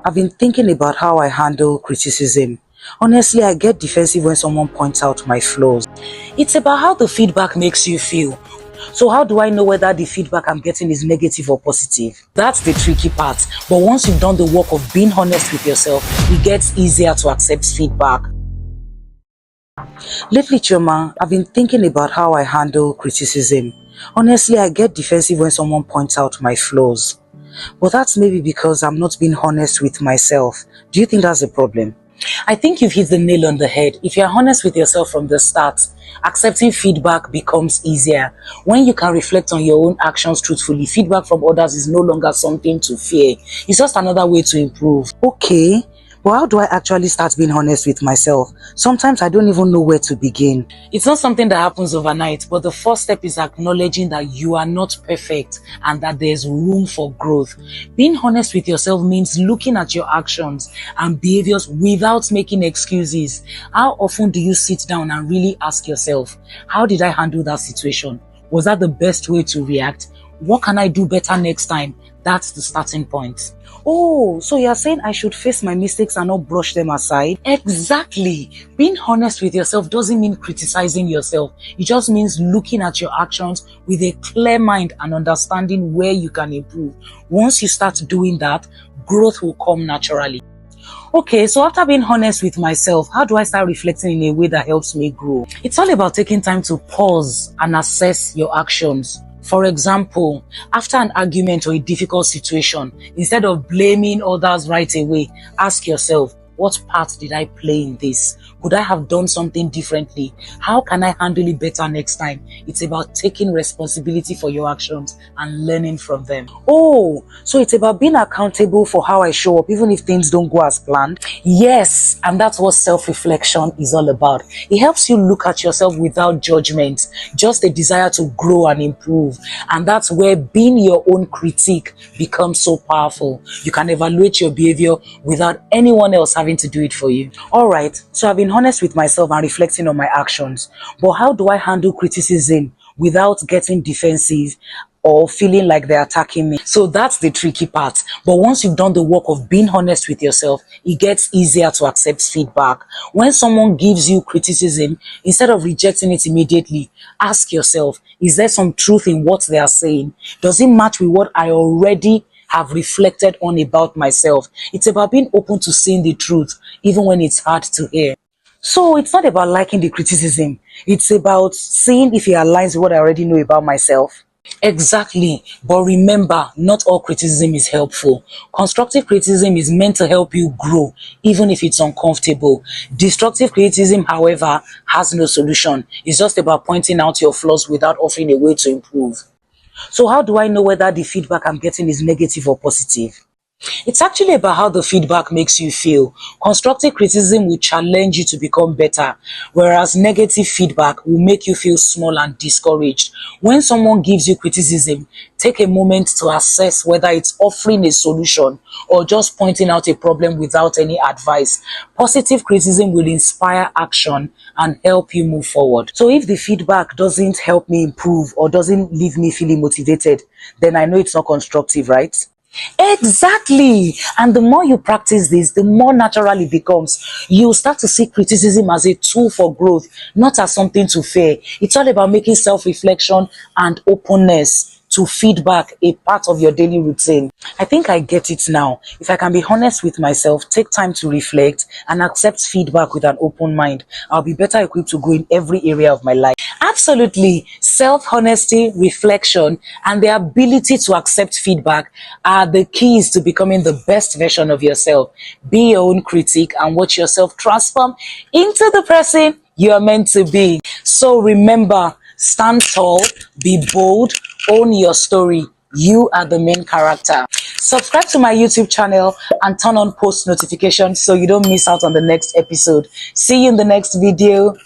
I've been thinking about how I handle criticism. Honestly, I get defensive when someone points out my flaws. It's about how the feedback makes you feel. So how do I know whether the feedback I'm getting is negative or positive? That's the tricky part. But once you've done the work of being honest with yourself, it gets easier to accept feedback. Lately, Choma, I've been thinking about how I handle criticism. Honestly, I get defensive when someone points out my flaws. But that's maybe because I'm not being honest with myself. Do you think that's a problem? I think you've hit the nail on the head. If you're honest with yourself from the start, accepting feedback becomes easier. When you can reflect on your own actions truthfully, feedback from others is no longer something to fear. It's just another way to improve. Okay, but how do I actually start being honest with myself? Sometimes I don't even know where to begin. It's not something that happens overnight, but the first step is acknowledging that you are not perfect and that there's room for growth. Being honest with yourself means looking at your actions and behaviors without making excuses. How often do you sit down and really ask yourself, how did I handle that situation? Was that the best way to react? What can I do better next time? That's the starting point. Oh, so you're saying I should face my mistakes and not brush them aside? Exactly. Being honest with yourself doesn't mean criticizing yourself. It just means looking at your actions with a clear mind and understanding where you can improve. Once you start doing that, growth will come naturally. Okay, so after being honest with myself, how do I start reflecting in a way that helps me grow? It's all about taking time to pause and assess your actions. For example, after an argument or a difficult situation, instead of blaming others right away, ask yourself, what part did I play in this? Could I have done something differently? How can I handle it better next time? It's about taking responsibility for your actions and learning from them. Oh, so it's about being accountable for how I show up, even if things don't go as planned? Yes, and that's what self-reflection is all about. It helps you look at yourself without judgment, just a desire to grow and improve. And that's where being your own critic becomes so powerful. You can evaluate your behavior without anyone else having to do it for you. All right, so I've been honest with myself and reflecting on my actions. But how do I handle criticism without getting defensive or feeling like they're attacking me? So that's the tricky part. But once you've done the work of being honest with yourself, it gets easier to accept feedback. When someone gives you criticism, instead of rejecting it immediately, ask yourself, is there some truth in what they are saying? Does it match with what I already have reflected on about myself? It's about being open to seeing the truth, even when it's hard to hear. So it's not about liking the criticism. It's about seeing if it aligns with what I already know about myself. Exactly. But remember, not all criticism is helpful. Constructive criticism is meant to help you grow, even if it's uncomfortable. Destructive criticism, however, has no solution. It's just about pointing out your flaws without offering a way to improve. So how do I know whether the feedback I'm getting is negative or positive? It's actually about how the feedback makes you feel. Constructive criticism will challenge you to become better, whereas negative feedback will make you feel small and discouraged. When someone gives you criticism, take a moment to assess whether it's offering a solution or just pointing out a problem without any advice. Positive criticism will inspire action and help you move forward. So if the feedback doesn't help me improve or doesn't leave me feeling motivated, then I know it's not constructive, right? Exactly. And the more you practice this, the more natural it becomes. You start to see criticism as a tool for growth, not as something to fear. It's all about making self-reflection and openness to feedback a part of your daily routine. I think I get it now. If I can be honest with myself, take time to reflect and accept feedback with an open mind, I'll be better equipped to grow in every area of my life. Absolutely. Self-honesty, reflection, and the ability to accept feedback are the keys to becoming the best version of yourself. Be your own critic and watch yourself transform into the person you are meant to be. So remember, stand tall, be bold, own your story. You are the main character. Subscribe to my YouTube channel and turn on post notifications so you don't miss out on the next episode. See you in the next video.